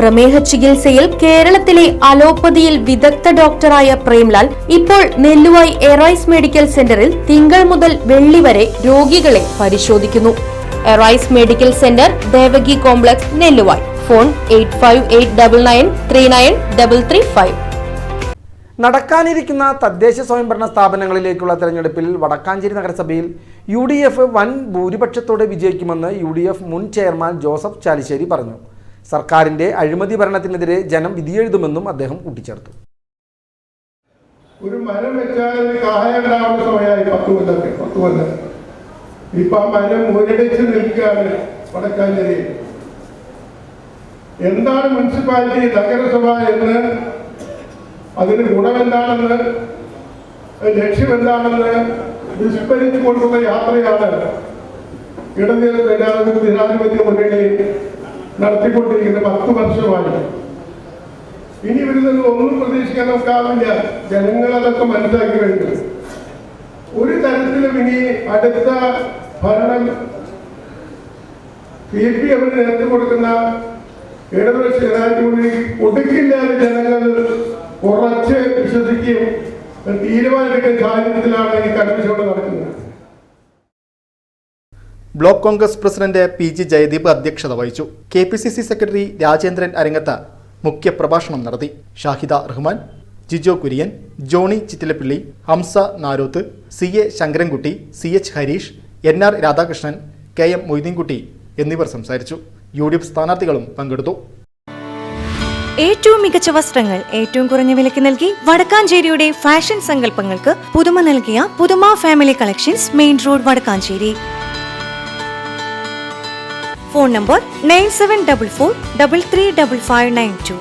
പ്രമേഹ ചികിത്സയിൽ കേരളത്തിലെ അലോപ്പതിയിൽ വിദഗ്ധ ഡോക്ടറായ പ്രേംലാൽ ഇപ്പോൾ നെല്ലുവായി എറൈസ് മെഡിക്കൽ സെന്ററിൽ തിങ്കൾ മുതൽ വെള്ളി വരെ രോഗികളെ പരിശോധിക്കുന്നു. Arise medical centre, Devaki complex, Nelluvayi. Phone 8589393335. നടക്കാനിരിക്കുന്ന തദ്ദേശ സ്വയംഭരണ സ്ഥാപനങ്ങളിലേക്കുള്ള തെരഞ്ഞെടുപ്പിൽ വടക്കാഞ്ചേരി നഗരസഭയിൽ UDF വൻ ഭൂരിപക്ഷത്തോടെ വിജയിക്കുമെന്ന് UDF മുൻ ചെയർമാൻ ജോസഫ് ചാലിശ്ശേരി പറഞ്ഞു. സർക്കാരിന്റെ അഴിമതി ഭരണത്തിനെതിരെ ജനം വിധിയെഴുതുമെന്നും അദ്ദേഹം കൂട്ടിച്ചേർത്തു. ഒരു മരം വെച്ചാൽ കായ ഉണ്ടാവുന്ന സമയമായി 10 കൊല്ലം. ഇപ്പൊ ആ മരം മുരടിച്ച് നിൽക്കുകയാണ് വടക്കാഞ്ചേരിയിൽ. എന്താണ് മുനിസിപ്പാലിറ്റി, നഗരസഭ എന്ന്, അതിന് ഗുണമെന്താണെന്ന്, ലക്ഷ്യം എന്താണെന്ന് വിസ്മരിച്ചു കൊണ്ടുള്ള യാത്രയാണ് ജനാധിപത്യ മുന്നണി നടത്തിക്കൊണ്ടിരിക്കുന്നത് 10 വർഷമായി. ഇനി വരുന്നത് ഒന്നും പ്രതീക്ഷിക്കാൻ നോക്കാവില്ല. ജനങ്ങൾ അതൊക്കെ മനസ്സിലാക്കി കഴിഞ്ഞു. ഒരു തരത്തിലും ഇനി അടുത്ത ഭരണം CPM നേതൃത്വം കൊടുക്കുന്ന ഇടതുപക്ഷ ജനാധിപത്യ മുന്നണി ഒടുക്കില്ലാതെ ജനങ്ങൾ ഉറച്ച് വിശ്വസിക്കുകയും തീരുമാനമെടുക്കുന്ന സാഹചര്യത്തിലാണ് ഈ കൺവെൻഷൻ നടക്കുന്നത്. Block Congress president PG Jayadeep അധ്യക്ഷത വഹിച്ചു. KPCC സെക്രട്ടറി രാജേന്ദ്രൻ അരങ്ങത്ത് മുഖ്യപ്രഭാഷണം നടത്തി. Shahida Rahman, Jijo Kurian, Johny Chittilappilly, Hamsa Naroth, CA Sankarankutty, CH Harish, NR Radhakrishnan, KM Moideenkutty എന്നിവർ സംസാരിച്ചു. UDF സ്ഥാനാർത്ഥികളും പങ്കെടുത്തു. ഏറ്റവും മികച്ച വസ്ത്രങ്ങൾ ഏറ്റവും കുറഞ്ഞ വിലയ്ക്ക് നൽകി വടക്കാഞ്ചേരിയുടെ ഫാഷൻ സങ്കല്പങ്ങൾക്ക് പുതുമ നൽകിയ Puthuma family collections, main road, Vadakkanchery. Phone number 9744335592.